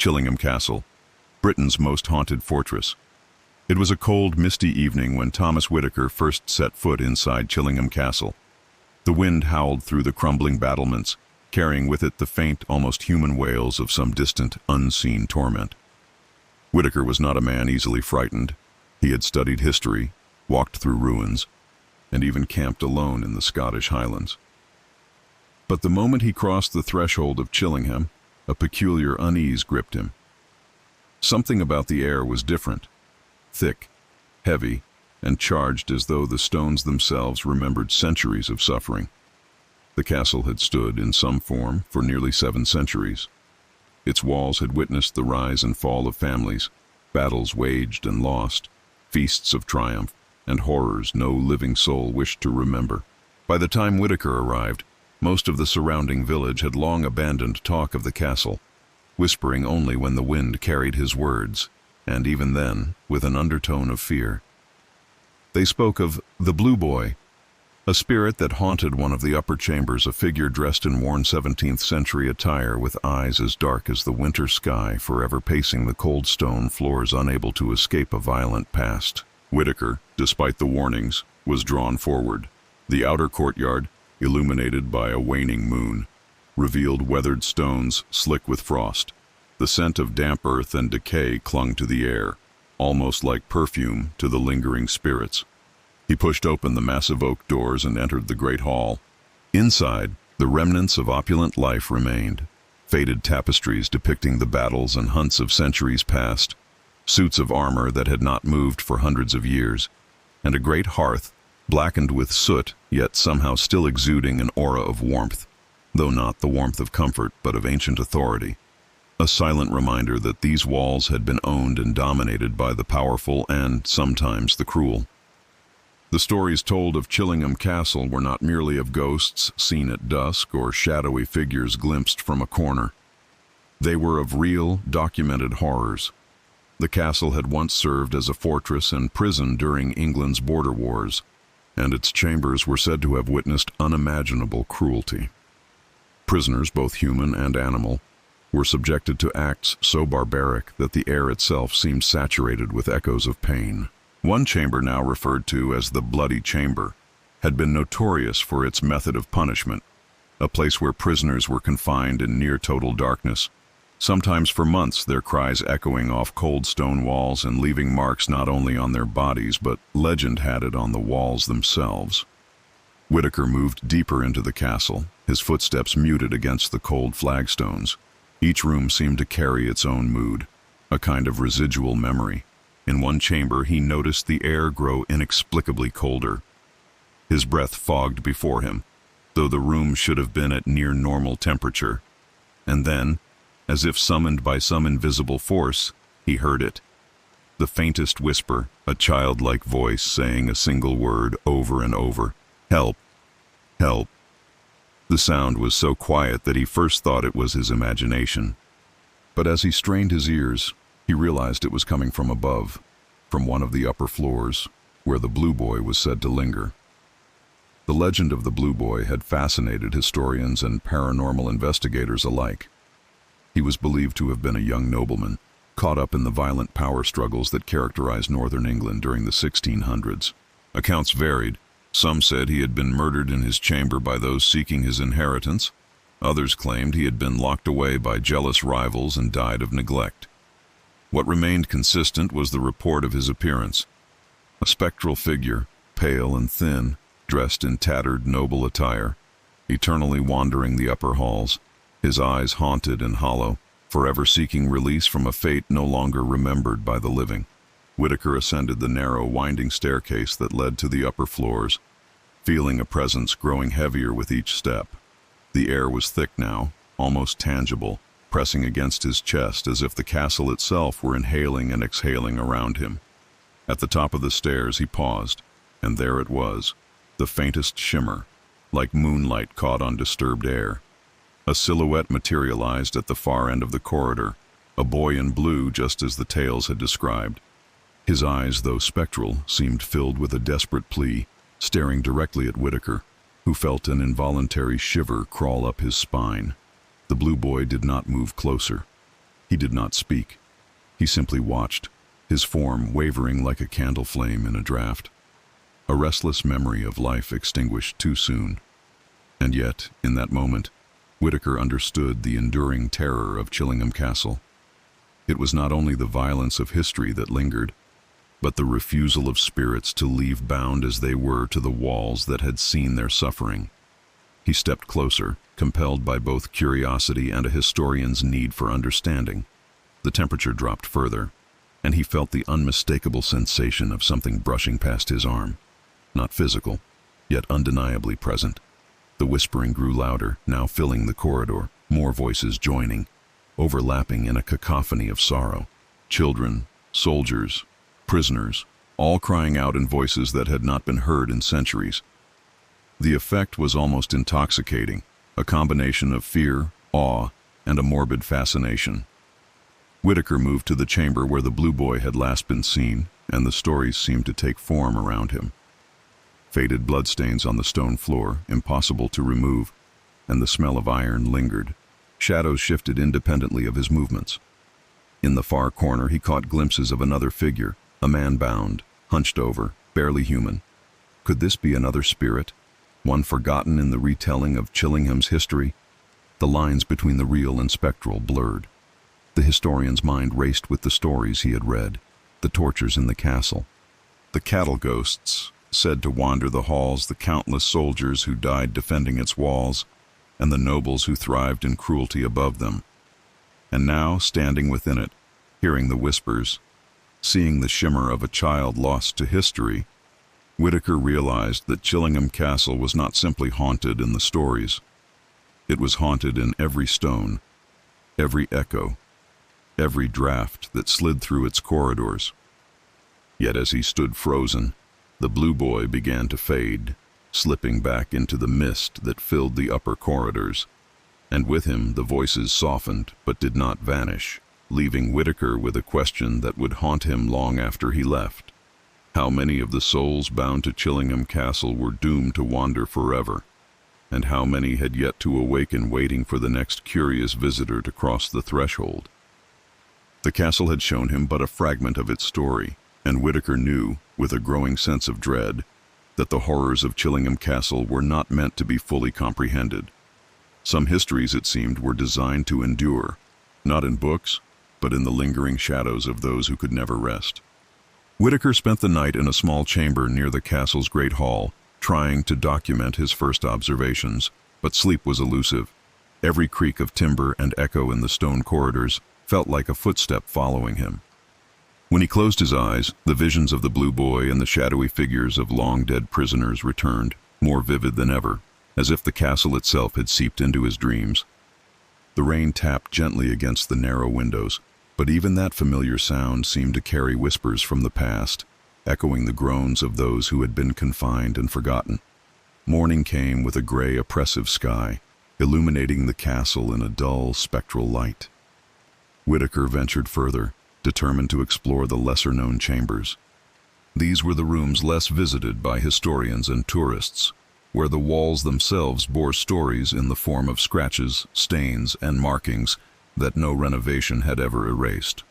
Chillingham Castle, Britain's most haunted fortress. It was a cold, misty evening when Thomas Whitaker first set foot inside Chillingham Castle. The wind howled through the crumbling battlements, carrying with it the faint, almost human wails of some distant, unseen torment. Whitaker was not a man easily frightened. He had studied history, walked through ruins, and even camped alone in the Scottish Highlands. But the moment he crossed the threshold of Chillingham, a peculiar unease gripped him. Something about the air was different, thick, heavy, and charged as though the stones themselves remembered centuries of suffering. The castle had stood in some form for nearly 7 centuries. Its walls had witnessed the rise and fall of families, battles waged and lost, feasts of triumph, and horrors no living soul wished to remember. By the time Whitaker arrived, most of the surrounding village had long abandoned talk of the castle, whispering only when the wind carried his words, and even then with an undertone of fear. They spoke of the Blue Boy, a spirit that haunted one of the upper chambers, a figure dressed in worn 17th century attire with eyes as dark as the winter sky, forever pacing the cold stone floors, unable to escape a violent past. Whitaker, despite the warnings, was drawn forward. The outer courtyard, illuminated by a waning moon, revealed weathered stones slick with frost. The scent of damp earth and decay clung to the air, almost like perfume to the lingering spirits. He pushed open the massive oak doors and entered the great hall. Inside, the remnants of opulent life remained, faded tapestries depicting the battles and hunts of centuries past, suits of armor that had not moved for hundreds of years, and a great hearth, blackened with soot, yet somehow still exuding an aura of warmth, though not the warmth of comfort but of ancient authority. A silent reminder that these walls had been owned and dominated by the powerful and, sometimes, the cruel. The stories told of Chillingham Castle were not merely of ghosts seen at dusk or shadowy figures glimpsed from a corner. They were of real, documented horrors. The castle had once served as a fortress and prison during England's border wars, and its chambers were said to have witnessed unimaginable cruelty. Prisoners, both human and animal, were subjected to acts so barbaric that the air itself seemed saturated with echoes of pain. One chamber, now referred to as the Bloody Chamber, had been notorious for its method of punishment, a place where prisoners were confined in near total darkness, sometimes for months, their cries echoing off cold stone walls and leaving marks not only on their bodies but, legend had it, on the walls themselves. Whitaker moved deeper into the castle, his footsteps muted against the cold flagstones. Each room seemed to carry its own mood, a kind of residual memory. In one chamber he noticed the air grow inexplicably colder. His breath fogged before him, though the room should have been at near normal temperature. And then, as if summoned by some invisible force, he heard it. The faintest whisper, a childlike voice saying a single word over and over. Help! Help! The sound was so quiet that he first thought it was his imagination. But as he strained his ears, he realized it was coming from above, from one of the upper floors, where the Blue Boy was said to linger. The legend of the Blue Boy had fascinated historians and paranormal investigators alike. He was believed to have been a young nobleman, caught up in the violent power struggles that characterized northern England during the 1600s. Accounts varied. Some said he had been murdered in his chamber by those seeking his inheritance. Others claimed he had been locked away by jealous rivals and died of neglect. What remained consistent was the report of his appearance. A spectral figure, pale and thin, dressed in tattered, noble attire, eternally wandering the upper halls, his eyes haunted and hollow, forever seeking release from a fate no longer remembered by the living. Whitaker ascended the narrow, winding staircase that led to the upper floors, feeling a presence growing heavier with each step. The air was thick now, almost tangible, pressing against his chest as if the castle itself were inhaling and exhaling around him. At the top of the stairs he paused, and there it was, the faintest shimmer, like moonlight caught on disturbed air. A silhouette materialized at the far end of the corridor, a boy in blue just as the tales had described. His eyes, though spectral, seemed filled with a desperate plea, staring directly at Whitaker, who felt an involuntary shiver crawl up his spine. The Blue Boy did not move closer. He did not speak. He simply watched, his form wavering like a candle flame in a draught. A restless memory of life extinguished too soon. And yet, in that moment, Whitaker understood the enduring terror of Chillingham Castle. It was not only the violence of history that lingered, but the refusal of spirits to leave bound as they were to the walls that had seen their suffering. He stepped closer, compelled by both curiosity and a historian's need for understanding. The temperature dropped further, and he felt the unmistakable sensation of something brushing past his arm. Not physical, yet undeniably present. The whispering grew louder, now filling the corridor, more voices joining, overlapping in a cacophony of sorrow. Children, soldiers, prisoners, all crying out in voices that had not been heard in centuries. The effect was almost intoxicating, a combination of fear, awe, and a morbid fascination. Whitaker moved to the chamber where the Blue Boy had last been seen, and the stories seemed to take form around him. Faded bloodstains on the stone floor, impossible to remove, and the smell of iron lingered. Shadows shifted independently of his movements. In the far corner he caught glimpses of another figure, a man bound, hunched over, barely human. Could this be another spirit, one forgotten in the retelling of Chillingham's history? The lines between the real and spectral blurred. The historian's mind raced with the stories he had read, the tortures in the castle, the cattle ghosts said to wander the halls, the countless soldiers who died defending its walls, and the nobles who thrived in cruelty above them. And now, standing within it, hearing the whispers, seeing the shimmer of a child lost to history, Whitaker realized that Chillingham Castle was not simply haunted in the stories. It was haunted in every stone, every echo, every draft that slid through its corridors. Yet as he stood frozen, the Blue Boy began to fade, slipping back into the mist that filled the upper corridors, and with him the voices softened but did not vanish, leaving Whitaker with a question that would haunt him long after he left. How many of the souls bound to Chillingham Castle were doomed to wander forever, and how many had yet to awaken waiting for the next curious visitor to cross the threshold? The castle had shown him but a fragment of its story, and Whitaker knew, with a growing sense of dread, that the horrors of Chillingham Castle were not meant to be fully comprehended. Some histories, it seemed, were designed to endure, not in books, but in the lingering shadows of those who could never rest. Whitaker spent the night in a small chamber near the castle's great hall, trying to document his first observations, but sleep was elusive. Every creak of timber and echo in the stone corridors felt like a footstep following him. When he closed his eyes, the visions of the Blue Boy and the shadowy figures of long-dead prisoners returned, more vivid than ever, as if the castle itself had seeped into his dreams. The rain tapped gently against the narrow windows, but even that familiar sound seemed to carry whispers from the past, echoing the groans of those who had been confined and forgotten. Morning came with a gray, oppressive sky, illuminating the castle in a dull, spectral light. Whitaker ventured further, determined to explore the lesser-known chambers. These were the rooms less visited by historians and tourists, where the walls themselves bore stories in the form of scratches, stains, and markings that no renovation had ever erased.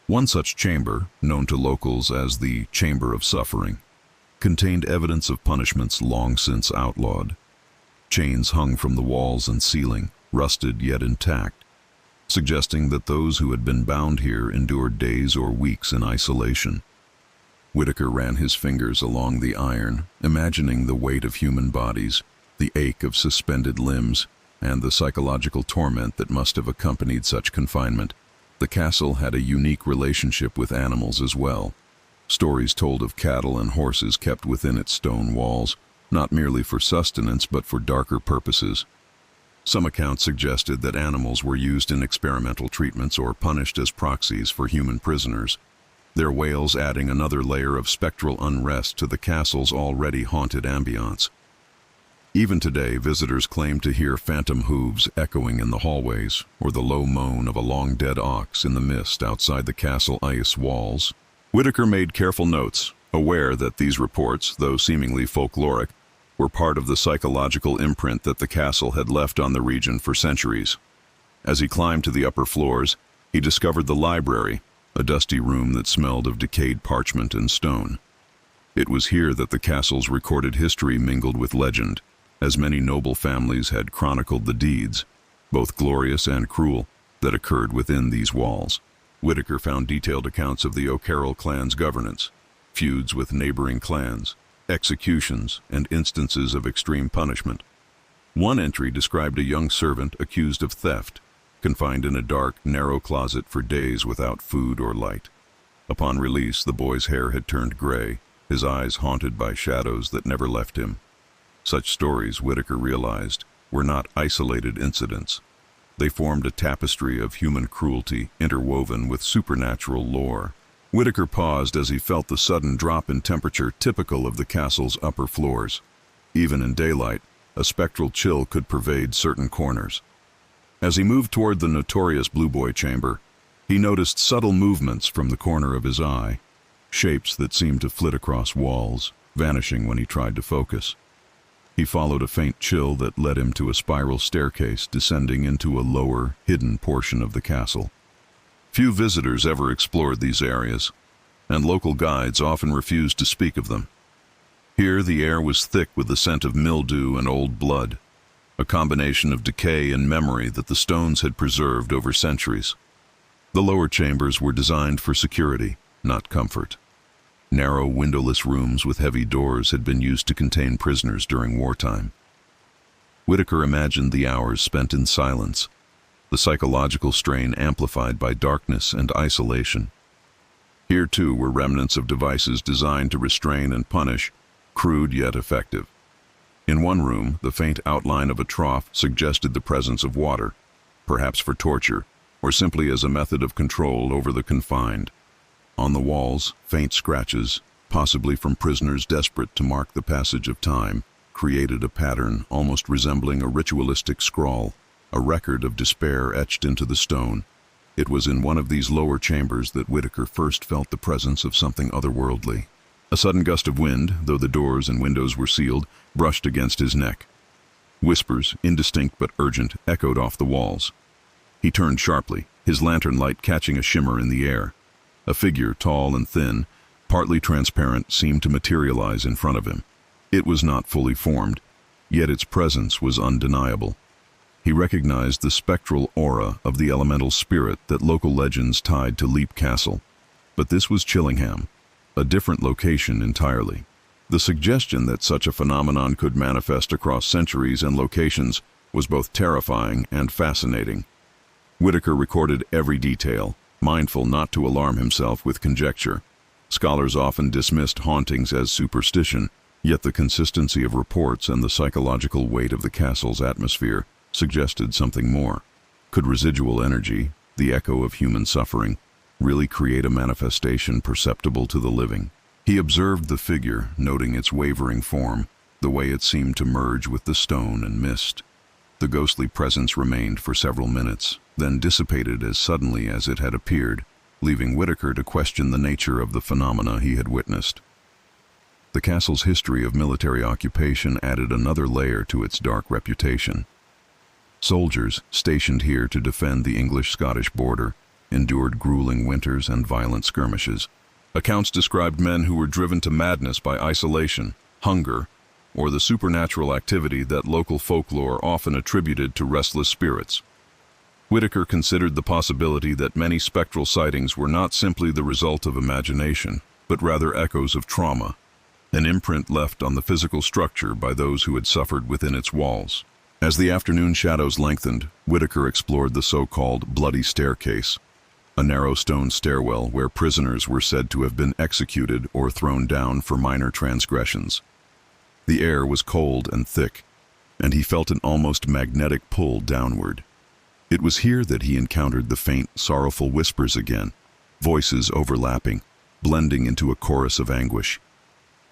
One such chamber, known to locals as the Chamber of Suffering, contained evidence of punishments long since outlawed. Chains hung from the walls and ceiling, rusted yet intact, suggesting that those who had been bound here endured days or weeks in isolation. Whitaker ran his fingers along the iron, imagining the weight of human bodies, the ache of suspended limbs, and the psychological torment that must have accompanied such confinement. The castle had a unique relationship with animals as well. Stories told of cattle and horses kept within its stone walls, not merely for sustenance but for darker purposes. Some accounts suggested that animals were used in experimental treatments or punished as proxies for human prisoners, their wails adding another layer of spectral unrest to the castle's already haunted ambiance. Even today, visitors claim to hear phantom hooves echoing in the hallways, or the low moan of a long-dead ox in the mist outside the castle ice walls. Whitaker made careful notes, aware that these reports, though seemingly folkloric, were part of the psychological imprint that the castle had left on the region for centuries. As he climbed to the upper floors, He discovered the library, a dusty room that smelled of decayed parchment and stone. It was here that the castle's recorded history mingled with legend, as many noble families had chronicled the deeds, both glorious and cruel, that occurred within these walls. Whitaker found detailed accounts of the O'Carroll clan's governance, feuds with neighboring clans, executions, and instances of extreme punishment. One entry described a young servant accused of theft, confined in a dark, narrow closet for days without food or light. Upon release, the boy's hair had turned gray, his eyes haunted by shadows that never left him. Such stories, Whitaker realized, were not isolated incidents. They formed a tapestry of human cruelty interwoven with supernatural lore. Whitaker paused as he felt the sudden drop in temperature typical of the castle's upper floors. Even in daylight, a spectral chill could pervade certain corners. As he moved toward the notorious Blue Boy chamber, he noticed subtle movements from the corner of his eye, shapes that seemed to flit across walls, vanishing when he tried to focus. He followed a faint chill that led him to a spiral staircase descending into a lower, hidden portion of the castle. Few visitors ever explored these areas, and local guides often refused to speak of them. Here the air was thick with the scent of mildew and old blood, a combination of decay and memory that the stones had preserved over centuries. The lower chambers were designed for security, not comfort. Narrow, windowless rooms with heavy doors had been used to contain prisoners during wartime. Whitaker imagined the hours spent in silence, the psychological strain amplified by darkness and isolation. Here, too, were remnants of devices designed to restrain and punish, crude yet effective. In one room, the faint outline of a trough suggested the presence of water, perhaps for torture, or simply as a method of control over the confined. On the walls, faint scratches, possibly from prisoners desperate to mark the passage of time, created a pattern almost resembling a ritualistic scrawl, a record of despair etched into the stone. It was in one of these lower chambers that Whitaker first felt the presence of something otherworldly. A sudden gust of wind, though the doors and windows were sealed, brushed against his neck. Whispers, indistinct but urgent, echoed off the walls. He turned sharply, his lantern light catching a shimmer in the air. A figure, tall and thin, partly transparent, seemed to materialize in front of him. It was not fully formed, yet its presence was undeniable. He recognized the spectral aura of the elemental spirit that local legends tied to Leap Castle. But this was Chillingham, a different location entirely. The suggestion that such a phenomenon could manifest across centuries and locations was both terrifying and fascinating. Whitaker recorded every detail, mindful not to alarm himself with conjecture. Scholars often dismissed hauntings as superstition, yet the consistency of reports and the psychological weight of the castle's atmosphere suggested something more. Could residual energy, the echo of human suffering, really create a manifestation perceptible to the living? He observed the figure, noting its wavering form, the way it seemed to merge with the stone and mist. The ghostly presence remained for several minutes, then dissipated as suddenly as it had appeared, leaving Whitaker to question the nature of the phenomena he had witnessed. The castle's history of military occupation added another layer to its dark reputation. Soldiers, stationed here to defend the English-Scottish border, endured grueling winters and violent skirmishes. Accounts described men who were driven to madness by isolation, hunger, or the supernatural activity that local folklore often attributed to restless spirits. Whitaker considered the possibility that many spectral sightings were not simply the result of imagination, but rather echoes of trauma, an imprint left on the physical structure by those who had suffered within its walls. As the afternoon shadows lengthened, Whitaker explored the so-called Bloody Staircase, a narrow stone stairwell where prisoners were said to have been executed or thrown down for minor transgressions. The air was cold and thick, and he felt an almost magnetic pull downward. It was here that he encountered the faint, sorrowful whispers again, voices overlapping, blending into a chorus of anguish.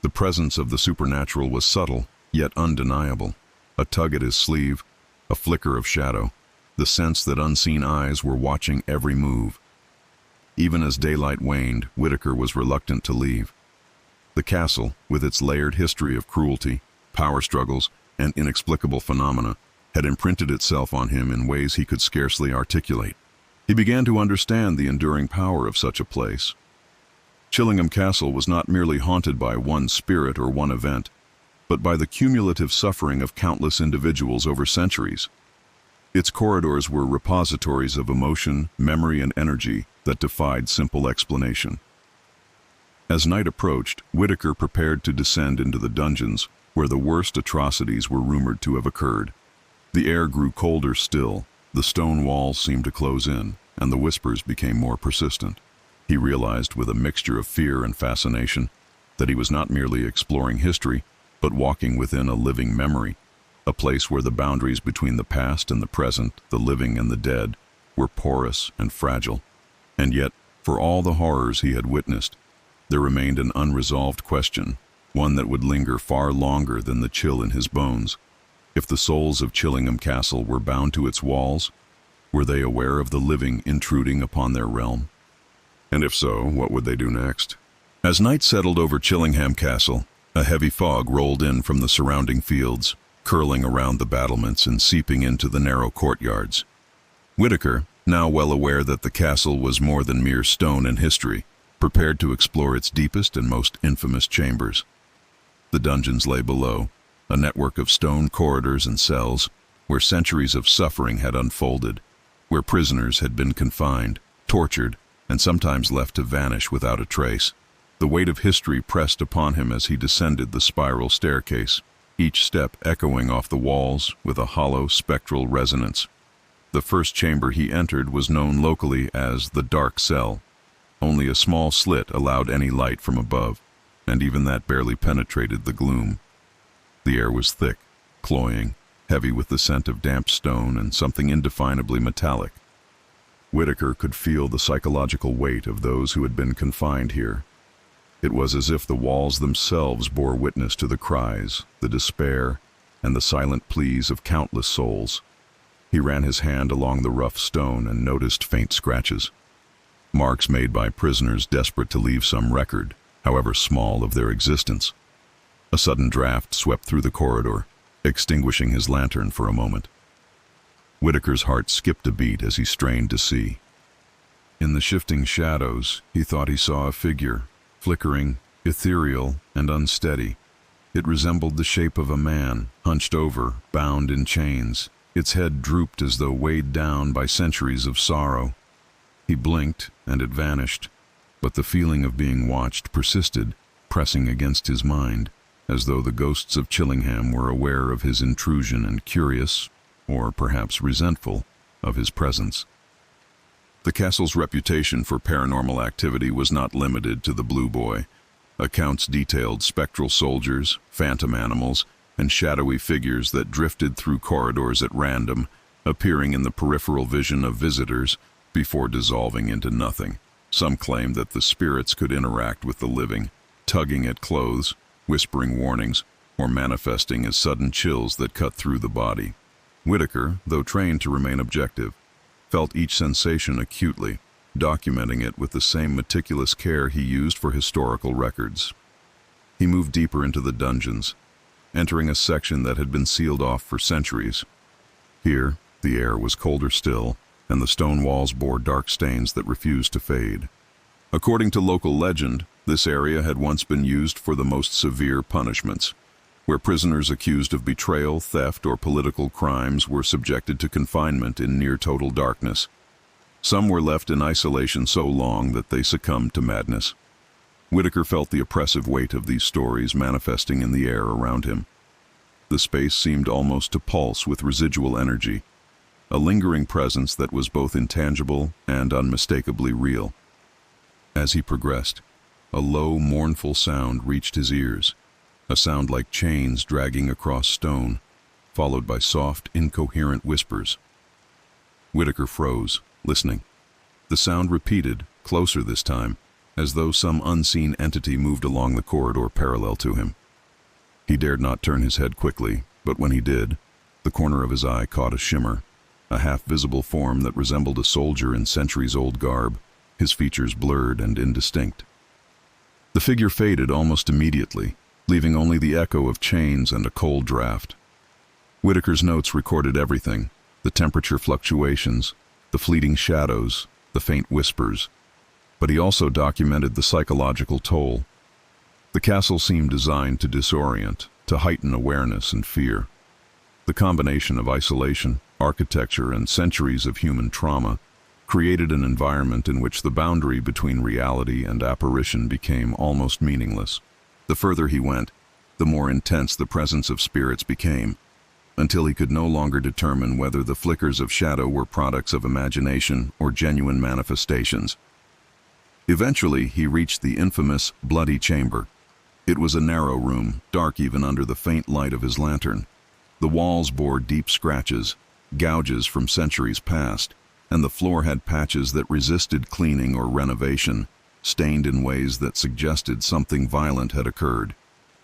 The presence of the supernatural was subtle, yet undeniable. A tug at his sleeve, a flicker of shadow, the sense that unseen eyes were watching every move. Even as daylight waned, Whitaker was reluctant to leave. The castle, with its layered history of cruelty, power struggles, and inexplicable phenomena, had imprinted itself on him in ways he could scarcely articulate. He began to understand the enduring power of such a place. Chillingham Castle was not merely haunted by one spirit or one event, but by the cumulative suffering of countless individuals over centuries. Its corridors were repositories of emotion, memory, and energy that defied simple explanation. As night approached, Whitaker prepared to descend into the dungeons where the worst atrocities were rumored to have occurred. The air grew colder still, the stone walls seemed to close in, and the whispers became more persistent. He realized with a mixture of fear and fascination that he was not merely exploring history, but walking within a living memory, a place where the boundaries between the past and the present, the living and the dead, were porous and fragile. And yet, for all the horrors he had witnessed, there remained an unresolved question, one that would linger far longer than the chill in his bones. If the souls of Chillingham Castle were bound to its walls, were they aware of the living intruding upon their realm? And if so, what would they do next? As night settled over Chillingham Castle, a heavy fog rolled in from the surrounding fields, curling around the battlements and seeping into the narrow courtyards. Whitaker, now well aware that the castle was more than mere stone and history, prepared to explore its deepest and most infamous chambers. The dungeons lay below, a network of stone corridors and cells, where centuries of suffering had unfolded, where prisoners had been confined, tortured, and sometimes left to vanish without a trace. The weight of history pressed upon him as he descended the spiral staircase, each step echoing off the walls with a hollow, spectral resonance. The first chamber he entered was known locally as the Dark Cell. Only a small slit allowed any light from above, and even that barely penetrated the gloom. The air was thick, cloying, heavy with the scent of damp stone and something indefinably metallic. Whitaker could feel the psychological weight of those who had been confined here. It was as if the walls themselves bore witness to the cries, the despair, and the silent pleas of countless souls. He ran his hand along the rough stone and noticed faint scratches, marks made by prisoners desperate to leave some record, however small, of their existence. A sudden draft swept through the corridor, extinguishing his lantern for a moment. Whitaker's heart skipped a beat as he strained to see. In the shifting shadows, he thought he saw a figure, flickering, ethereal, and unsteady. It resembled the shape of a man, hunched over, bound in chains. Its head drooped as though weighed down by centuries of sorrow. He blinked, and it vanished, but the feeling of being watched persisted, pressing against his mind, as though the ghosts of Chillingham were aware of his intrusion and curious, or perhaps resentful, of his presence. The castle's reputation for paranormal activity was not limited to the Blue Boy. Accounts detailed spectral soldiers, phantom animals, and shadowy figures that drifted through corridors at random, appearing in the peripheral vision of visitors before dissolving into nothing. Some claimed that the spirits could interact with the living, tugging at clothes, whispering warnings, or manifesting as sudden chills that cut through the body. Whitaker, though trained to remain objective, felt each sensation acutely, documenting it with the same meticulous care he used for historical records. He moved deeper into the dungeons, entering a section that had been sealed off for centuries. Here, the air was colder still, and the stone walls bore dark stains that refused to fade. According to local legend, this area had once been used for the most severe punishments, where prisoners accused of betrayal, theft, or political crimes were subjected to confinement in near-total darkness. Some were left in isolation so long that they succumbed to madness. Whitaker felt the oppressive weight of these stories manifesting in the air around him. The space seemed almost to pulse with residual energy, a lingering presence that was both intangible and unmistakably real. As he progressed, a low, mournful sound reached his ears, a sound like chains dragging across stone, followed by soft, incoherent whispers. Whitaker froze, listening. The sound repeated, closer this time, as though some unseen entity moved along the corridor parallel to him. He dared not turn his head quickly, but when he did, the corner of his eye caught a shimmer, a half-visible form that resembled a soldier in centuries-old garb, his features blurred and indistinct. The figure faded almost immediately, leaving only the echo of chains and a cold draft. Whitaker's notes recorded everything: the temperature fluctuations, the fleeting shadows, the faint whispers, but he also documented the psychological toll. The castle seemed designed to disorient, to heighten awareness and fear. The combination of isolation, architecture, and centuries of human trauma created an environment in which the boundary between reality and apparition became almost meaningless. The further he went, the more intense the presence of spirits became, until he could no longer determine whether the flickers of shadow were products of imagination or genuine manifestations. Eventually, he reached the infamous Bloody Chamber. It was a narrow room, dark even under the faint light of his lantern. The walls bore deep scratches, gouges from centuries past, and the floor had patches that resisted cleaning or renovation, stained in ways that suggested something violent had occurred.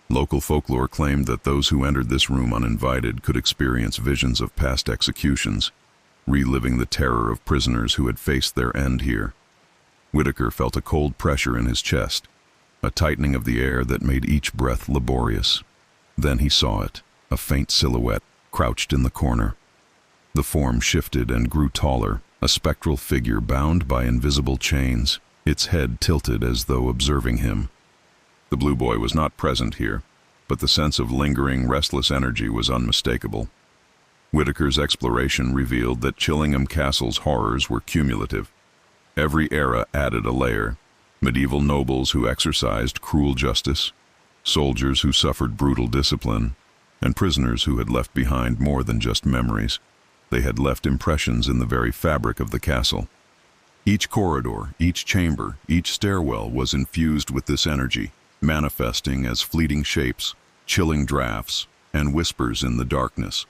Local folklore claimed that those who entered this room uninvited could experience visions of past executions, reliving the terror of prisoners who had faced their end here. Whitaker felt a cold pressure in his chest, a tightening of the air that made each breath laborious. Then he saw it, a faint silhouette, crouched in the corner. The form shifted and grew taller, a spectral figure bound by invisible chains, its head tilted as though observing him. The blue boy was not present here, but the sense of lingering, restless energy was unmistakable. Whitaker's exploration revealed that Chillingham Castle's horrors were cumulative. Every era added a layer: medieval nobles who exercised cruel justice, soldiers who suffered brutal discipline, and prisoners who had left behind more than just memories. They had left impressions in the very fabric of the castle. Each corridor, each chamber, each stairwell was infused with this energy, manifesting as fleeting shapes, chilling drafts, and whispers in the darkness.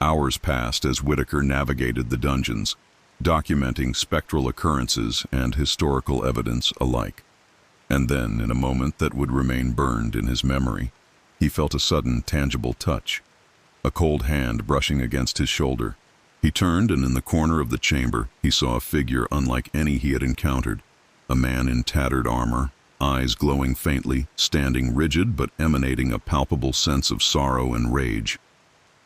Hours passed as Whitaker navigated the dungeons, documenting spectral occurrences and historical evidence alike. And then, in a moment that would remain burned in his memory, he felt a sudden, tangible touch, a cold hand brushing against his shoulder. He turned, and in the corner of the chamber, he saw a figure unlike any he had encountered, a man in tattered armor, eyes glowing faintly, standing rigid but emanating a palpable sense of sorrow and rage.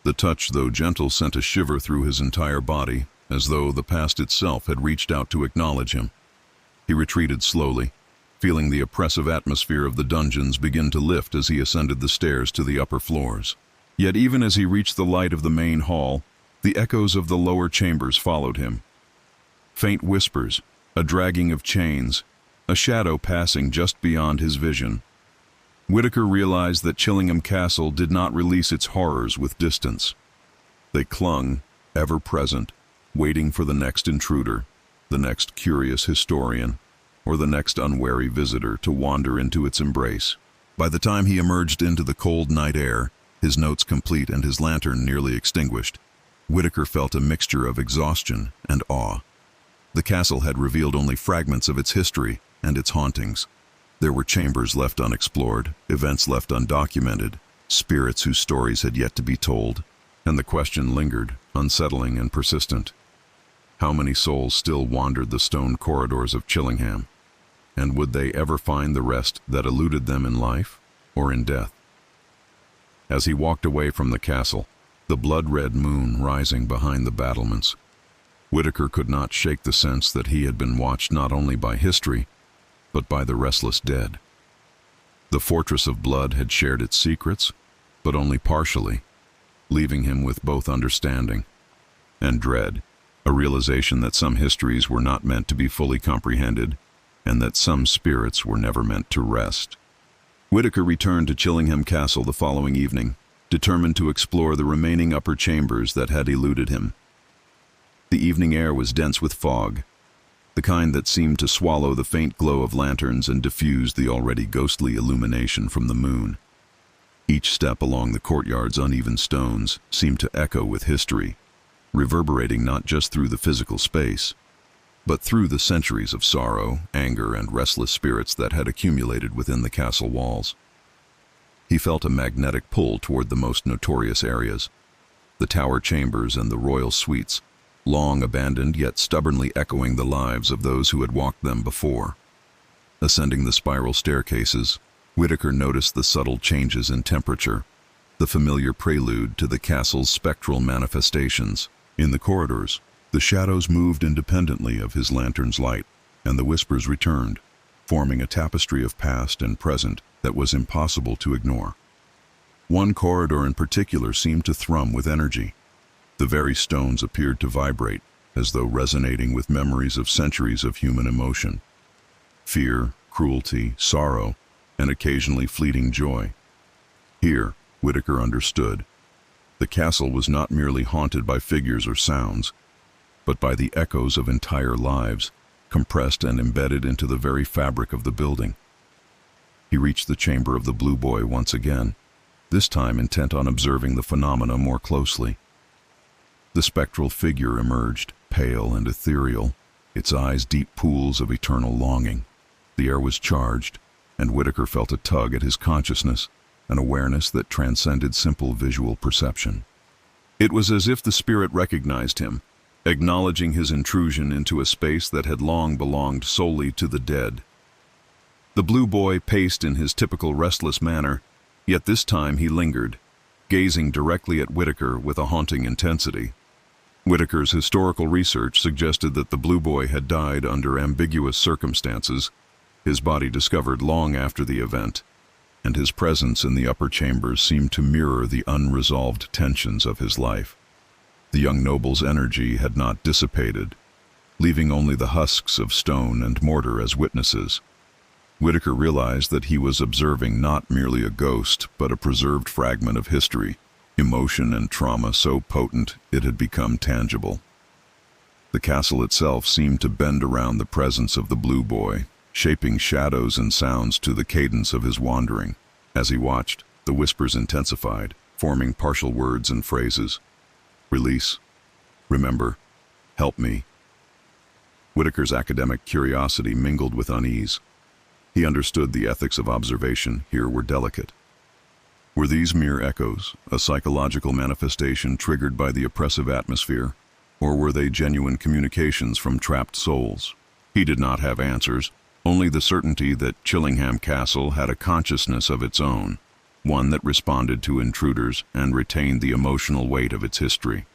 The touch, though gentle, sent a shiver through his entire body, as though the past itself had reached out to acknowledge him. He retreated slowly, feeling the oppressive atmosphere of the dungeons begin to lift as he ascended the stairs to the upper floors. Yet even as he reached the light of the main hall, the echoes of the lower chambers followed him. Faint whispers, a dragging of chains, a shadow passing just beyond his vision. Whitaker realized that Chillingham Castle did not release its horrors with distance. They clung, ever present, waiting for the next intruder, the next curious historian, or the next unwary visitor to wander into its embrace. By the time he emerged into the cold night air, his notes complete and his lantern nearly extinguished, Whitaker felt a mixture of exhaustion and awe. The castle had revealed only fragments of its history and its hauntings. There were chambers left unexplored, events left undocumented, spirits whose stories had yet to be told, and the question lingered, unsettling and persistent. How many souls still wandered the stone corridors of Chillingham? And would they ever find the rest that eluded them in life or in death? As he walked away from the castle, the blood-red moon rising behind the battlements, Whitaker could not shake the sense that he had been watched not only by history, but by the restless dead. The fortress of blood had shared its secrets, but only partially, leaving him with both understanding and dread, a realization that some histories were not meant to be fully comprehended, and that some spirits were never meant to rest. Whitaker returned to Chillingham Castle the following evening, determined to explore the remaining upper chambers that had eluded him. The evening air was dense with fog, the kind that seemed to swallow the faint glow of lanterns and diffuse the already ghostly illumination from the moon. Each step along the courtyard's uneven stones seemed to echo with history, reverberating not just through the physical space, but through the centuries of sorrow, anger, and restless spirits that had accumulated within the castle walls. He felt a magnetic pull toward the most notorious areas, the tower chambers and the royal suites, long abandoned yet stubbornly echoing the lives of those who had walked them before. Ascending the spiral staircases, Whitaker noticed the subtle changes in temperature, the familiar prelude to the castle's spectral manifestations. In the corridors, The shadows moved independently of his lantern's light, and the whispers returned, forming a tapestry of past and present that was impossible to ignore. One corridor in particular seemed to thrum with energy. The very stones appeared to vibrate, as though resonating with memories of centuries of human emotion. Fear, cruelty, sorrow, and occasionally fleeting joy. Here, Whitaker understood. The castle was not merely haunted by figures or sounds, but by the echoes of entire lives, compressed and embedded into the very fabric of the building. He reached the chamber of the Blue Boy once again, this time intent on observing the phenomena more closely. The spectral figure emerged, pale and ethereal, its eyes deep pools of eternal longing. The air was charged, and Whitaker felt a tug at his consciousness, an awareness that transcended simple visual perception. It was as if the spirit recognized him, acknowledging his intrusion into a space that had long belonged solely to the dead. The Blue Boy paced in his typical restless manner, yet this time he lingered, gazing directly at Whitaker with a haunting intensity. Whitaker's historical research suggested that the Blue Boy had died under ambiguous circumstances, his body discovered long after the event, and his presence in the upper chambers seemed to mirror the unresolved tensions of his life. The young noble's energy had not dissipated, leaving only the husks of stone and mortar as witnesses. Whitaker realized that he was observing not merely a ghost, but a preserved fragment of history, emotion and trauma so potent it had become tangible. The castle itself seemed to bend around the presence of the Blue Boy, shaping shadows and sounds to the cadence of his wandering. As he watched, the whispers intensified, forming partial words and phrases. Release. Remember. Help me. Whitaker's academic curiosity mingled with unease. He understood the ethics of observation here were delicate. Were these mere echoes, a psychological manifestation triggered by the oppressive atmosphere, or were they genuine communications from trapped souls? He did not have answers, only the certainty that Chillingham Castle had a consciousness of its own, one that responded to intruders and retained the emotional weight of its history.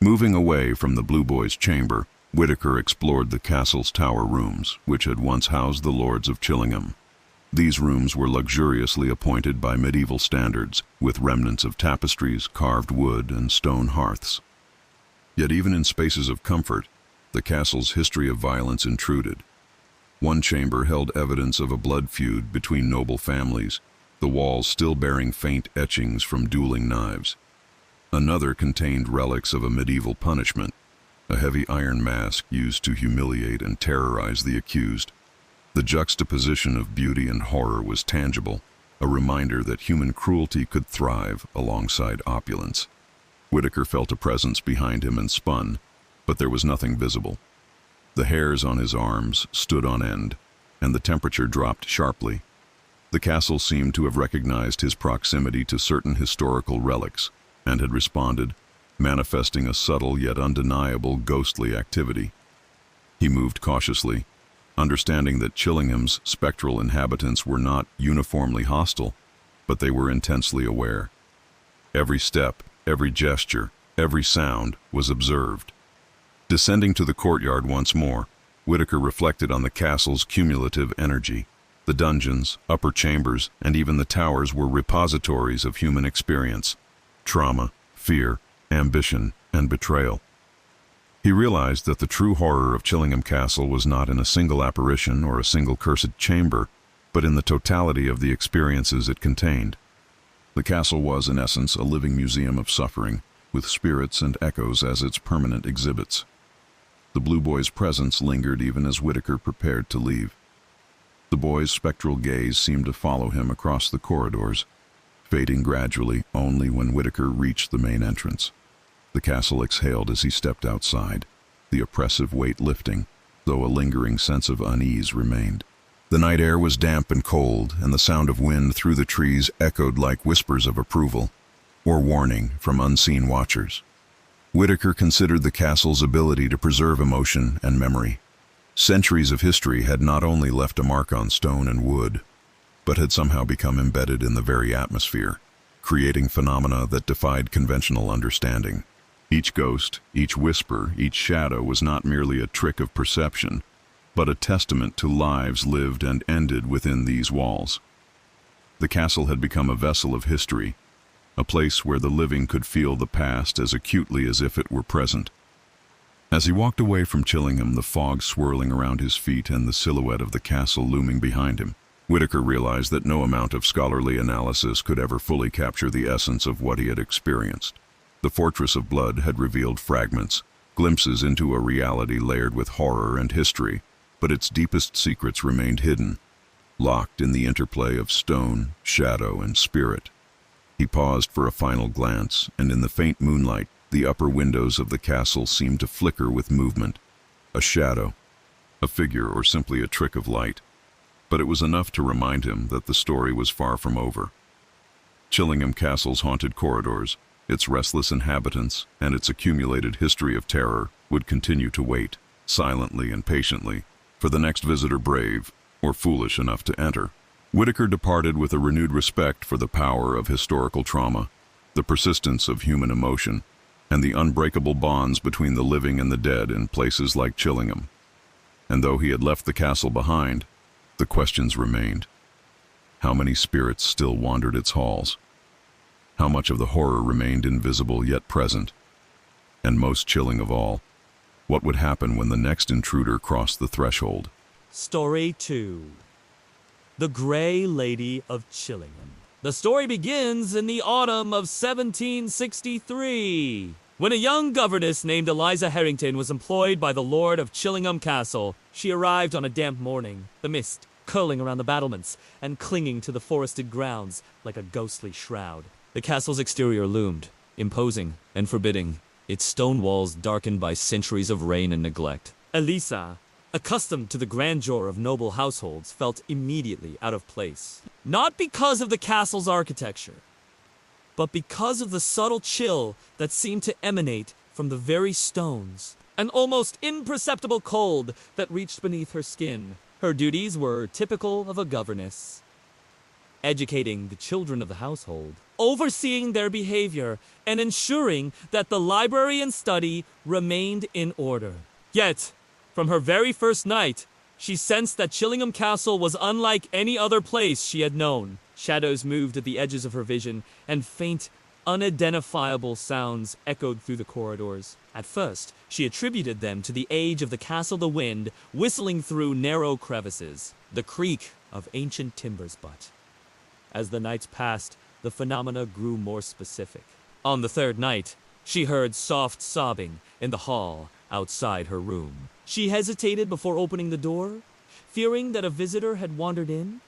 Moving away from the Blue Boy's chamber, Whitaker explored the castle's tower rooms, which had once housed the lords of Chillingham. These rooms were luxuriously appointed by medieval standards, with remnants of tapestries, carved wood, and stone hearths. Yet even in spaces of comfort, the castle's history of violence intruded. One chamber held evidence of a blood feud between noble families, the walls still bearing faint etchings from dueling knives. Another contained relics of a medieval punishment, a heavy iron mask used to humiliate and terrorize the accused. The juxtaposition of beauty and horror was tangible, a reminder that human cruelty could thrive alongside opulence. Whitaker felt a presence behind him and spun, but there was nothing visible. The hairs on his arms stood on end, and the temperature dropped sharply. The castle seemed to have recognized his proximity to certain historical relics, and had responded, manifesting a subtle yet undeniable ghostly activity. He moved cautiously, understanding that Chillingham's spectral inhabitants were not uniformly hostile, but they were intensely aware. Every step, every gesture, every sound was observed. Descending to the courtyard once more, Whitaker reflected on the castle's cumulative energy. The dungeons, upper chambers, and even the towers were repositories of human experience, trauma, fear, ambition, and betrayal. He realized that the true horror of Chillingham Castle was not in a single apparition or a single cursed chamber, but in the totality of the experiences it contained. The castle was, in essence, a living museum of suffering, with spirits and echoes as its permanent exhibits. The Blue Boy's presence lingered even as Whitaker prepared to leave. The boy's spectral gaze seemed to follow him across the corridors, fading gradually only when Whitaker reached the main entrance. The castle exhaled as he stepped outside, the oppressive weight lifting, though a lingering sense of unease remained. The night air was damp and cold, and the sound of wind through the trees echoed like whispers of approval, or warning from unseen watchers. Whitaker considered the castle's ability to preserve emotion and memory. Centuries of history had not only left a mark on stone and wood, but had somehow become embedded in the very atmosphere, creating phenomena that defied conventional understanding. Each ghost, each whisper, each shadow was not merely a trick of perception, but a testament to lives lived and ended within these walls. The castle had become a vessel of history, a place where the living could feel the past as acutely as if it were present. As he walked away from Chillingham, the fog swirling around his feet and the silhouette of the castle looming behind him, Whitaker realized that no amount of scholarly analysis could ever fully capture the essence of what he had experienced. The Fortress of Blood had revealed fragments, glimpses into a reality layered with horror and history, but its deepest secrets remained hidden, locked in the interplay of stone, shadow, and spirit. He paused for a final glance, and in the faint moonlight, the upper windows of the castle seemed to flicker with movement. A shadow, a figure, or simply a trick of light. But it was enough to remind him that the story was far from over. Chillingham Castle's haunted corridors, its restless inhabitants, and its accumulated history of terror would continue to wait, silently and patiently, for the next visitor brave or foolish enough to enter. Whitaker departed with a renewed respect for the power of historical trauma, the persistence of human emotion, and the unbreakable bonds between the living and the dead in places like Chillingham. And though he had left the castle behind, the questions remained. How many spirits still wandered its halls? How much of the horror remained invisible yet present? And most chilling of all, what would happen when the next intruder crossed the threshold? Story 2. The Grey Lady of Chillingham. The story begins in the autumn of 1763, when a young governess named Eliza Harrington was employed by the Lord of Chillingham Castle. She arrived on a damp morning, the mist curling around the battlements and clinging to the forested grounds like a ghostly shroud. The castle's exterior loomed, imposing and forbidding, its stone walls darkened by centuries of rain and neglect. Eliza, accustomed to the grandeur of noble households, felt immediately out of place. Not because of the castle's architecture, but because of the subtle chill that seemed to emanate from the very stones, an almost imperceptible cold that reached beneath her skin. Her duties were typical of a governess: educating the children of the household, overseeing their behavior, and ensuring that the library and study remained in order. Yet, from her very first night, she sensed that Chillingham Castle was unlike any other place she had known. Shadows moved at the edges of her vision, and faint, unidentifiable sounds echoed through the corridors. At first, she attributed them to the age of the castle, the wind whistling through narrow crevices, the creak of ancient timbers. But as the nights passed, the phenomena grew more specific. On the third night, she heard soft sobbing in the hall outside her room. She hesitated before opening the door, fearing that a visitor had wandered in,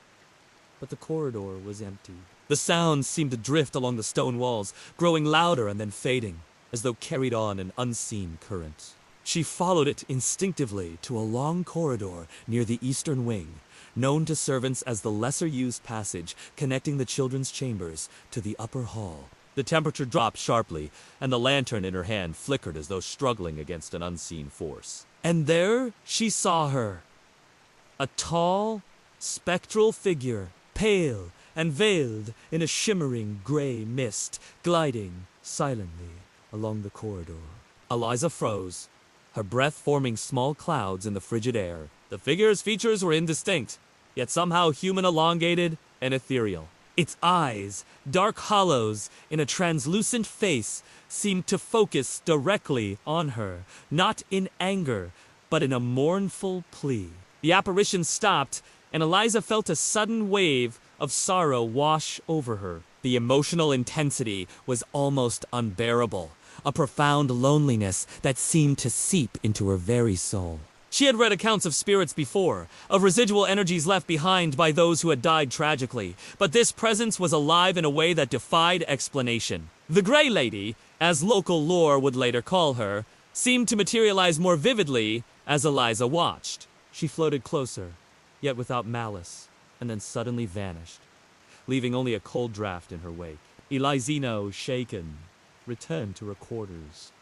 but the corridor was empty. The sounds seemed to drift along the stone walls, growing louder and then fading, as though carried on an unseen current. She followed it instinctively to a long corridor near the eastern wing, known to servants as the lesser-used passage connecting the children's chambers to the upper hall. The temperature dropped sharply, and the lantern in her hand flickered as though struggling against an unseen force. And there she saw her, a tall, spectral figure, pale and veiled in a shimmering gray mist, gliding silently along the corridor. Eliza froze, her breath forming small clouds in the frigid air. The figure's features were indistinct, yet somehow human, elongated, and ethereal. Its eyes, dark hollows in a translucent face, seemed to focus directly on her, not in anger, but in a mournful plea. The apparition stopped, and Eliza felt a sudden wave of sorrow wash over her. The emotional intensity was almost unbearable, a profound loneliness that seemed to seep into her very soul. She had read accounts of spirits before, of residual energies left behind by those who had died tragically, but this presence was alive in a way that defied explanation. The Grey Lady, as local lore would later call her, seemed to materialize more vividly as Eliza watched. She floated closer, yet without malice, and then suddenly vanished, leaving only a cold draft in her wake. Elizino, shaken, returned to her quarters,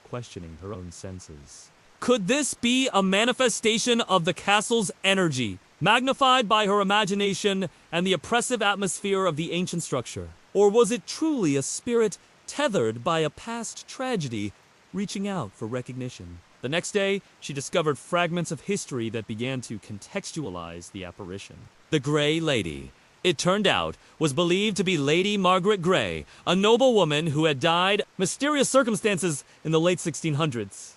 questioning her own senses. Could this be a manifestation of the castle's energy, magnified by her imagination and the oppressive atmosphere of the ancient structure? Or was it truly a spirit tethered by a past tragedy, reaching out for recognition. The next day, she discovered fragments of history that began to contextualize the apparition. The Grey Lady, it turned out, was believed to be Lady Margaret Grey, a noblewoman who had died mysterious circumstances in the late 1600s.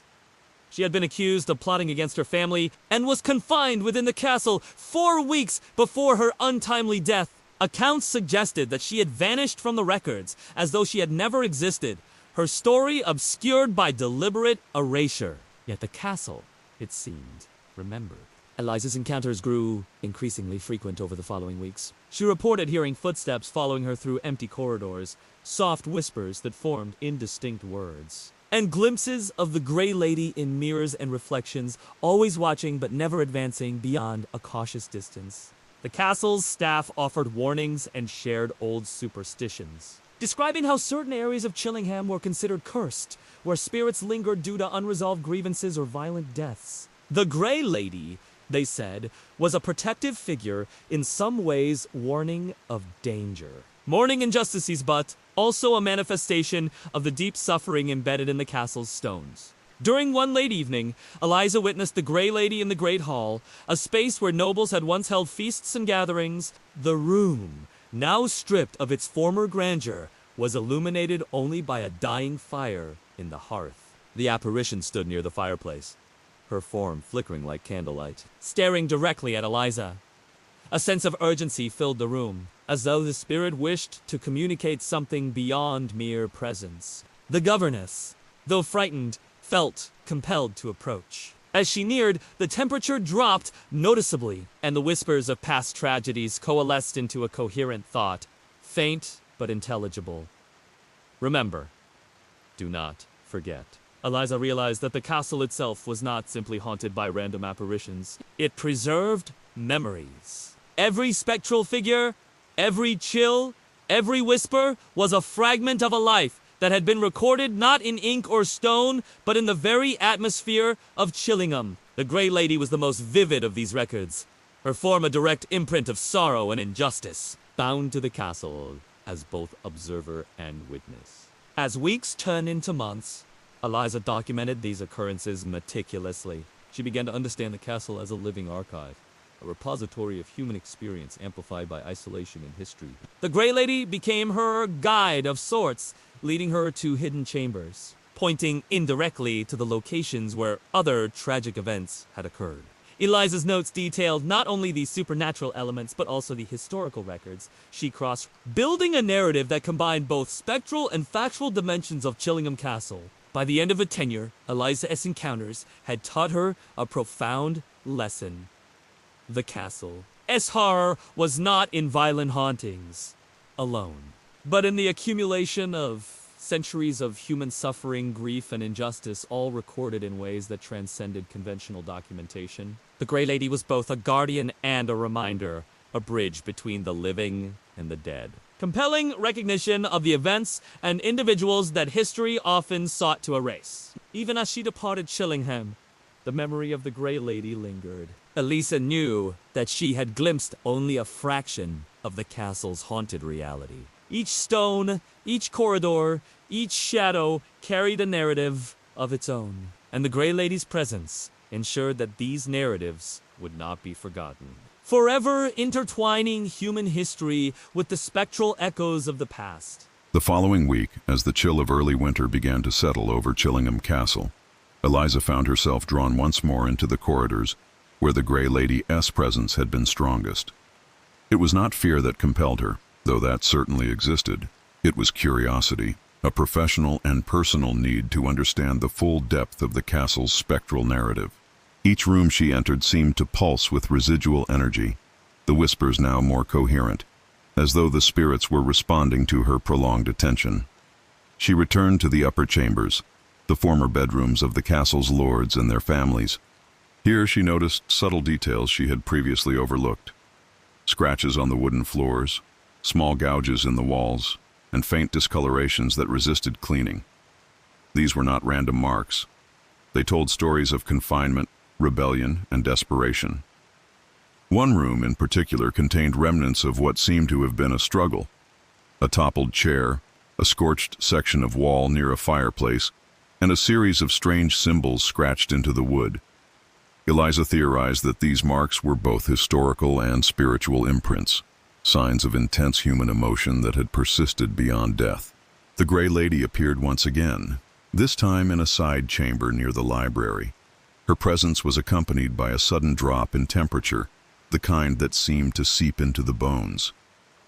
She had been accused of plotting against her family and was confined within the castle 4 weeks before her untimely death. Accounts suggested that she had vanished from the records as though she had never existed, her story obscured by deliberate erasure. Yet the castle, it seemed, remembered. Eliza's encounters grew increasingly frequent over the following weeks. She reported hearing footsteps following her through empty corridors, soft whispers that formed indistinct words, and glimpses of the Grey Lady in mirrors and reflections, always watching but never advancing beyond a cautious distance. The castle's staff offered warnings and shared old superstitions, describing how certain areas of Chillingham were considered cursed, where spirits lingered due to unresolved grievances or violent deaths. The Grey Lady, they said, was a protective figure, in some ways warning of danger. Mourning injustices, but also a manifestation of the deep suffering embedded in the castle's stones. During one late evening, Eliza witnessed the Grey Lady in the Great Hall, a space where nobles had once held feasts and gatherings. The room, now stripped of its former grandeur, was illuminated only by a dying fire in the hearth. The apparition stood near the fireplace, her form flickering like candlelight, staring directly at Eliza. A sense of urgency filled the room, as though the spirit wished to communicate something beyond mere presence. The governess, though frightened, felt compelled to approach. As she neared, the temperature dropped noticeably, and the whispers of past tragedies coalesced into a coherent thought, faint but intelligible. Remember, do not forget. Eliza realized that the castle itself was not simply haunted by random apparitions. It preserved memories. Every spectral figure, every chill, every whisper was a fragment of a life that had been recorded not in ink or stone, but in the very atmosphere of Chillingham. The Grey Lady was the most vivid of these records, her form a direct imprint of sorrow and injustice, bound to the castle as both observer and witness. As weeks turned into months, Eliza documented these occurrences meticulously. She began to understand the castle as a living archive, a repository of human experience amplified by isolation and history. The Grey Lady became her guide of sorts, leading her to hidden chambers, pointing indirectly to the locations where other tragic events had occurred. Eliza's notes detailed not only the supernatural elements, but also the historical records she crossed, building a narrative that combined both spectral and factual dimensions of Chillingham Castle. By the end of her tenure, Eliza's encounters had taught her a profound lesson. The castle's horror was not in violent hauntings alone, but in the accumulation of centuries of human suffering, grief, and injustice, all recorded in ways that transcended conventional documentation. The Grey Lady was both a guardian and a reminder, a bridge between the living and the dead, compelling recognition of the events and individuals that history often sought to erase. Even as she departed Chillingham, the memory of the Grey Lady lingered. Eliza knew that she had glimpsed only a fraction of the castle's haunted reality. Each stone, each corridor, each shadow carried a narrative of its own, and the Grey Lady's presence ensured that these narratives would not be forgotten, forever intertwining human history with the spectral echoes of the past. The following week, as the chill of early winter began to settle over Chillingham Castle, Eliza found herself drawn once more into the corridors where the Grey Lady's presence had been strongest. It was not fear that compelled her, though that certainly existed. It was curiosity, a professional and personal need to understand the full depth of the castle's spectral narrative. Each room she entered seemed to pulse with residual energy, the whispers now more coherent, as though the spirits were responding to her prolonged attention. She returned to the upper chambers, the former bedrooms of the castle's lords and their families. Here she noticed subtle details she had previously overlooked. Scratches on the wooden floors, small gouges in the walls, and faint discolorations that resisted cleaning. These were not random marks. They told stories of confinement, rebellion, and desperation. One room in particular contained remnants of what seemed to have been a struggle. A toppled chair, a scorched section of wall near a fireplace, and a series of strange symbols scratched into the wood. Eliza theorized that these marks were both historical and spiritual imprints, signs of intense human emotion that had persisted beyond death. The Grey Lady appeared once again, this time in a side chamber near the library. Her presence was accompanied by a sudden drop in temperature, the kind that seemed to seep into the bones.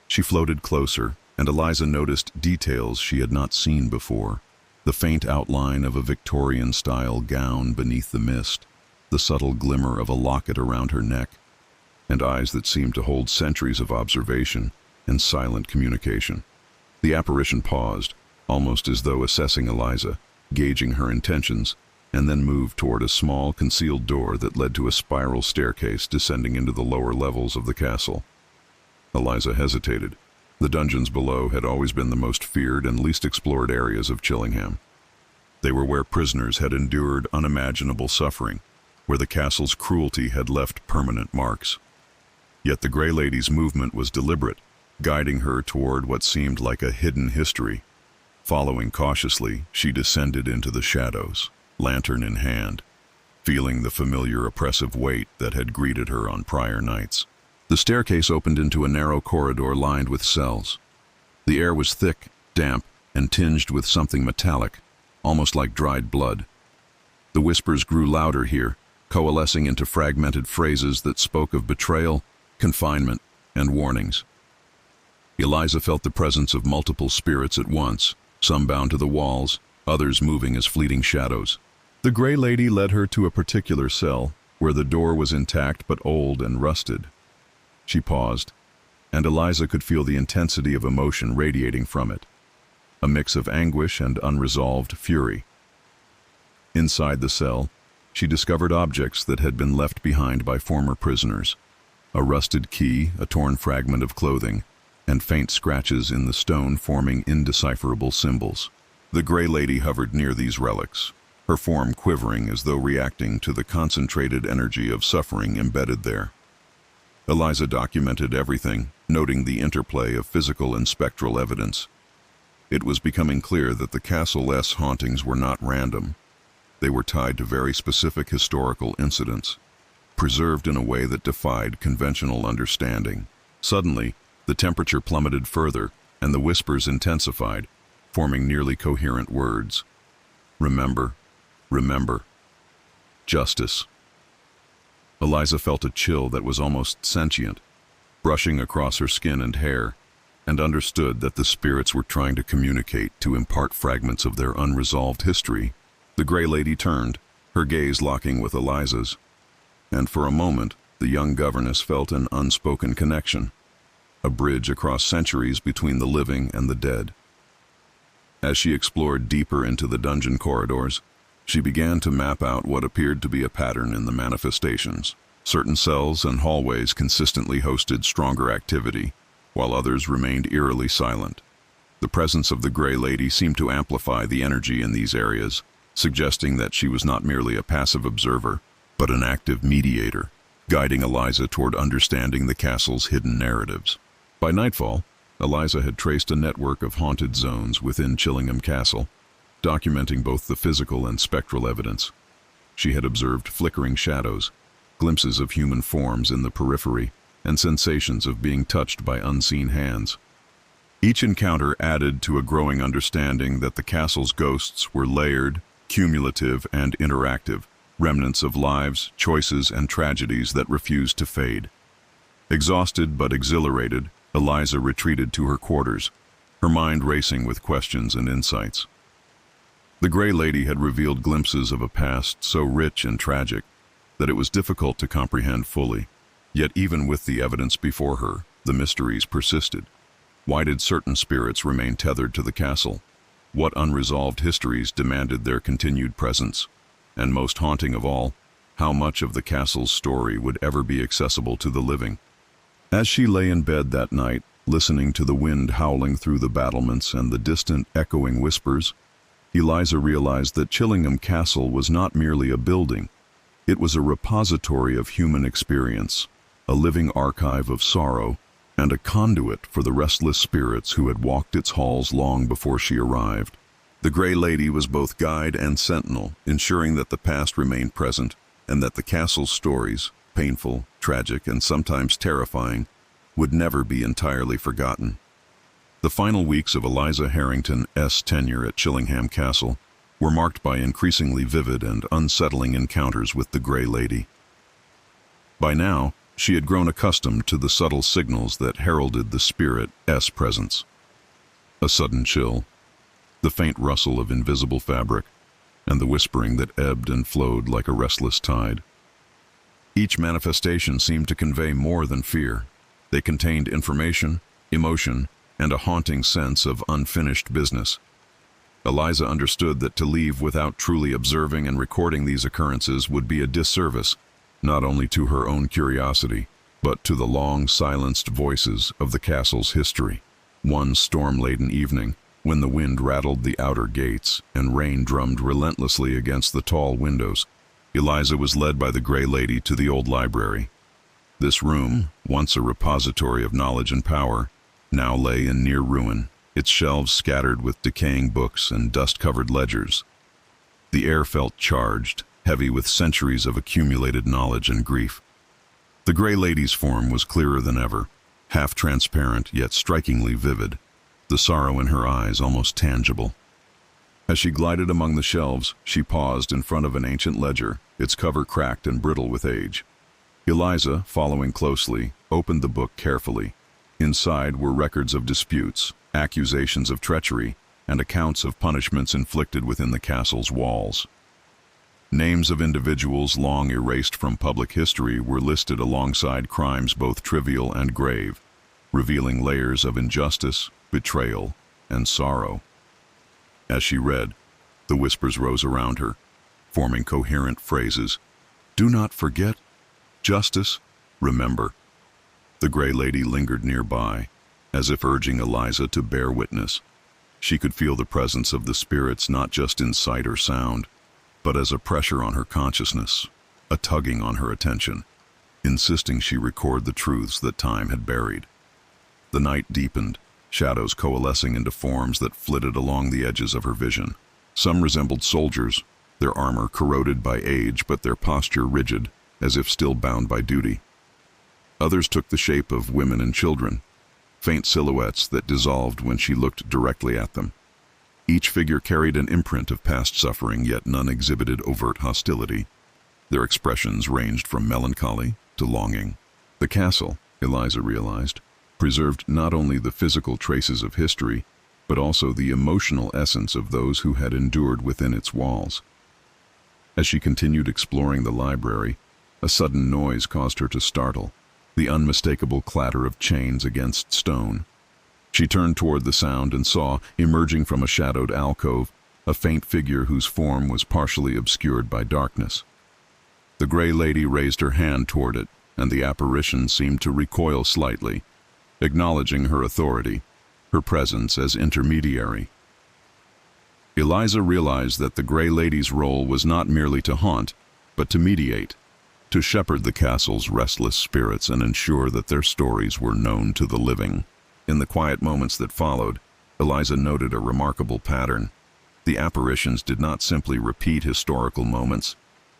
She floated closer, and Eliza noticed details she had not seen before. The faint outline of a Victorian-style gown beneath the mist, the subtle glimmer of a locket around her neck, and eyes that seemed to hold centuries of observation and silent communication. The apparition paused, almost as though assessing Eliza, gauging her intentions, and then moved toward a small, concealed door that led to a spiral staircase descending into the lower levels of the castle. Eliza hesitated. The dungeons below had always been the most feared and least explored areas of Chillingham. They were where prisoners had endured unimaginable suffering, where the castle's cruelty had left permanent marks. Yet the Grey Lady's movement was deliberate, guiding her toward what seemed like a hidden history. Following cautiously, she descended into the shadows, lantern in hand, feeling the familiar oppressive weight that had greeted her on prior nights. The staircase opened into a narrow corridor lined with cells. The air was thick, damp, and tinged with something metallic, almost like dried blood. The whispers grew louder here, coalescing into fragmented phrases that spoke of betrayal, confinement, and warnings. Eliza felt the presence of multiple spirits at once, some bound to the walls, others moving as fleeting shadows. The Grey Lady led her to a particular cell, where the door was intact but old and rusted. She paused, and Eliza could feel the intensity of emotion radiating from it, a mix of anguish and unresolved fury. Inside the cell, she discovered objects that had been left behind by former prisoners: a rusted key, a torn fragment of clothing, and faint scratches in the stone forming indecipherable symbols. The Grey Lady hovered near these relics, her form quivering as though reacting to the concentrated energy of suffering embedded there. Eliza documented everything, noting the interplay of physical and spectral evidence. It was becoming clear that the castle's hauntings were not random. They were tied to very specific historical incidents, preserved in a way that defied conventional understanding. Suddenly, the temperature plummeted further, and the whispers intensified, forming nearly coherent words. Remember, remember. Justice. Eliza felt a chill that was almost sentient, brushing across her skin and hair, and understood that the spirits were trying to communicate, to impart fragments of their unresolved history. The Grey Lady turned, her gaze locking with Eliza's, and for a moment, the young governess felt an unspoken connection, a bridge across centuries between the living and the dead. As she explored deeper into the dungeon corridors, she began to map out what appeared to be a pattern in the manifestations. Certain cells and hallways consistently hosted stronger activity, while others remained eerily silent. The presence of the Grey Lady seemed to amplify the energy in these areas, suggesting that she was not merely a passive observer, but an active mediator, guiding Eliza toward understanding the castle's hidden narratives. By nightfall, Eliza had traced a network of haunted zones within Chillingham Castle, documenting both the physical and spectral evidence. She had observed flickering shadows, glimpses of human forms in the periphery, and sensations of being touched by unseen hands. Each encounter added to a growing understanding that the castle's ghosts were layered, cumulative, and interactive, remnants of lives, choices, and tragedies that refused to fade. Exhausted but exhilarated, Eliza retreated to her quarters, her mind racing with questions and insights. The Grey Lady had revealed glimpses of a past so rich and tragic that it was difficult to comprehend fully. Yet even with the evidence before her, the mysteries persisted. Why did certain spirits remain tethered to the castle? What unresolved histories demanded their continued presence? And most haunting of all, how much of the castle's story would ever be accessible to the living? As she lay in bed that night, listening to the wind howling through the battlements and the distant echoing whispers, Eliza realized that Chillingham Castle was not merely a building. It was a repository of human experience, a living archive of sorrow, and a conduit for the restless spirits who had walked its halls long before she arrived. The Grey Lady was both guide and sentinel, ensuring that the past remained present and that the castle's stories, painful, tragic, and sometimes terrifying, would never be entirely forgotten. The final weeks of Eliza Harrington's tenure at Chillingham Castle were marked by increasingly vivid and unsettling encounters with the Grey Lady. By now, she had grown accustomed to the subtle signals that heralded the spirit's presence. A sudden chill, the faint rustle of invisible fabric, and the whispering that ebbed and flowed like a restless tide. Each manifestation seemed to convey more than fear. They contained information, emotion, and a haunting sense of unfinished business. Eliza understood that to leave without truly observing and recording these occurrences would be a disservice, not only to her own curiosity, but to the long-silenced voices of the castle's history. One storm-laden evening, when the wind rattled the outer gates and rain drummed relentlessly against the tall windows, Eliza was led by the Grey Lady to the old library. This room, once a repository of knowledge and power, now lay in near ruin, its shelves scattered with decaying books and dust-covered ledgers. The air felt charged, heavy with centuries of accumulated knowledge and grief. The Grey Lady's form was clearer than ever, half-transparent yet strikingly vivid, the sorrow in her eyes almost tangible. As she glided among the shelves, she paused in front of an ancient ledger, its cover cracked and brittle with age. Eliza, following closely, opened the book carefully. Inside were records of disputes, accusations of treachery, and accounts of punishments inflicted within the castle's walls. Names of individuals long erased from public history were listed alongside crimes both trivial and grave, revealing layers of injustice, betrayal, and sorrow. As she read, the whispers rose around her, forming coherent phrases. "Do not forget. Justice. Remember." The Grey Lady lingered nearby, as if urging Eliza to bear witness. She could feel the presence of the spirits not just in sight or sound, but as a pressure on her consciousness, a tugging on her attention, insisting she record the truths that time had buried. The night deepened, shadows coalescing into forms that flitted along the edges of her vision. Some resembled soldiers, their armor corroded by age but their posture rigid, as if still bound by duty. Others took the shape of women and children, faint silhouettes that dissolved when she looked directly at them. Each figure carried an imprint of past suffering, yet none exhibited overt hostility. Their expressions ranged from melancholy to longing. The castle, Eliza realized, preserved not only the physical traces of history, but also the emotional essence of those who had endured within its walls. As she continued exploring the library, a sudden noise caused her to startle, the unmistakable clatter of chains against stone. She turned toward the sound and saw, emerging from a shadowed alcove, a faint figure whose form was partially obscured by darkness. The Grey Lady raised her hand toward it, and the apparition seemed to recoil slightly, acknowledging her authority, her presence as intermediary. Eliza realized that the Grey Lady's role was not merely to haunt, but to mediate, to shepherd the castle's restless spirits and ensure that their stories were known to the living. In the quiet moments that followed, Eliza noted a remarkable pattern. The apparitions did not simply repeat historical moments.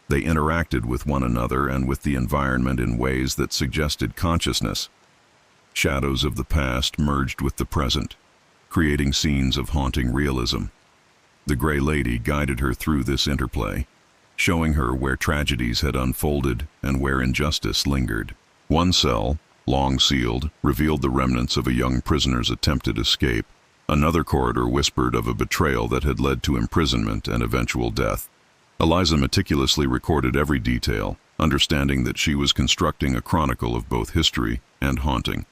They interacted with one another and with the environment in ways that suggested consciousness. Shadows of the past merged with the present, creating scenes of haunting realism. The Grey Lady guided her through this interplay, showing her where tragedies had unfolded and where injustice lingered. One cell, long sealed, revealed the remnants of a young prisoner's attempted escape. Another corridor whispered of a betrayal that had led to imprisonment and eventual death. Eliza meticulously recorded every detail, understanding that she was constructing a chronicle of both history and haunting,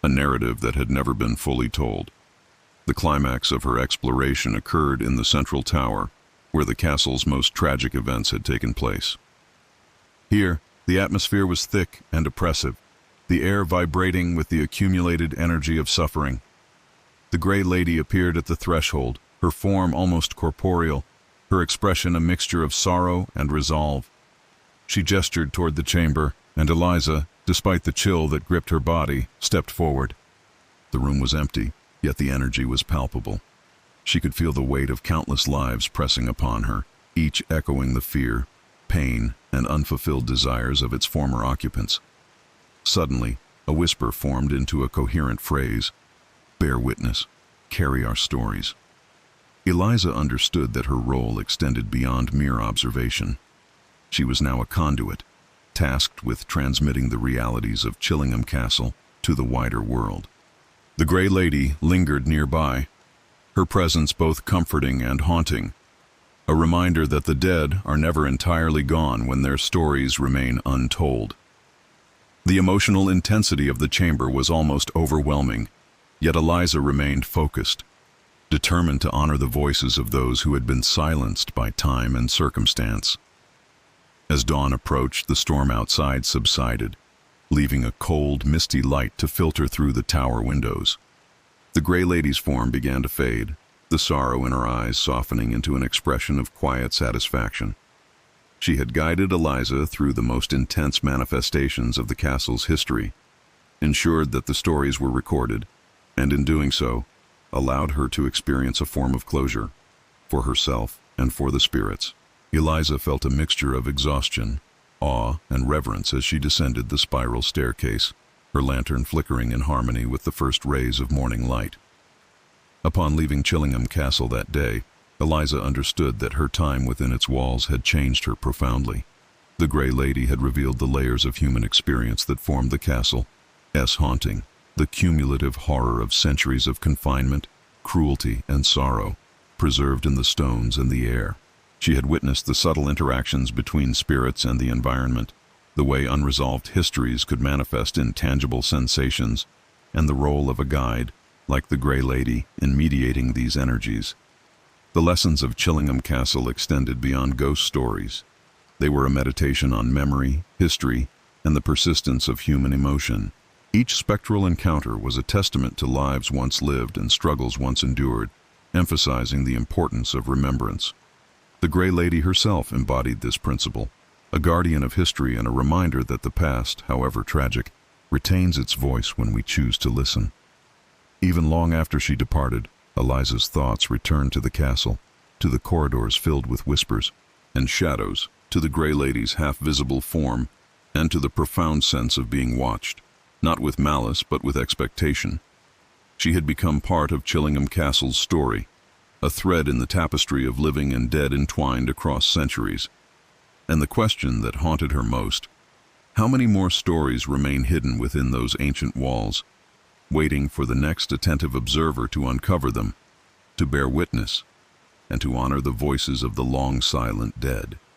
a narrative that had never been fully told. The climax of her exploration occurred in the central tower, where the castle's most tragic events had taken place. Here, the atmosphere was thick and oppressive, the air vibrating with the accumulated energy of suffering. The Grey Lady appeared at the threshold, her form almost corporeal, her expression a mixture of sorrow and resolve. She gestured toward the chamber, and Eliza, despite the chill that gripped her body, stepped forward. The room was empty, yet the energy was palpable. She could feel the weight of countless lives pressing upon her, each echoing the fear, pain, and unfulfilled desires of its former occupants. Suddenly, a whisper formed into a coherent phrase: "Bear witness, carry our stories." Eliza understood that her role extended beyond mere observation. She was now a conduit, tasked with transmitting the realities of Chillingham Castle to the wider world. The Grey Lady lingered nearby, her presence both comforting and haunting, a reminder that the dead are never entirely gone when their stories remain untold. The emotional intensity of the chamber was almost overwhelming, yet Eliza remained focused, determined to honor the voices of those who had been silenced by time and circumstance. As dawn approached, the storm outside subsided, leaving a cold, misty light to filter through the tower windows. The Grey Lady's form began to fade, the sorrow in her eyes softening into an expression of quiet satisfaction. She had guided Eliza through the most intense manifestations of the castle's history, ensured that the stories were recorded, and in doing so, allowed her to experience a form of closure, for herself and for the spirits. Eliza felt a mixture of exhaustion, awe, and reverence as she descended the spiral staircase, her lantern flickering in harmony with the first rays of morning light. Upon leaving Chillingham Castle that day, Eliza understood that her time within its walls had changed her profoundly. The Grey Lady had revealed the layers of human experience that formed the castle's haunting, the cumulative horror of centuries of confinement, cruelty, and sorrow, preserved in the stones and the air. She had witnessed the subtle interactions between spirits and the environment, the way unresolved histories could manifest in tangible sensations, and the role of a guide, like the Grey Lady, in mediating these energies. The lessons of Chillingham Castle extended beyond ghost stories. They were a meditation on memory, history, and the persistence of human emotion. Each spectral encounter was a testament to lives once lived and struggles once endured, emphasizing the importance of remembrance. The Grey Lady herself embodied this principle, a guardian of history and a reminder that the past, however tragic, retains its voice when we choose to listen. Even long after she departed, Eliza's thoughts returned to the castle, to the corridors filled with whispers and shadows, to the Grey Lady's half-visible form, and to the profound sense of being watched, not with malice but with expectation. She had become part of Chillingham Castle's story, a thread in the tapestry of living and dead entwined across centuries. And the question that haunted her most: how many more stories remain hidden within those ancient walls, waiting for the next attentive observer to uncover them, to bear witness, and to honor the voices of the long silent dead?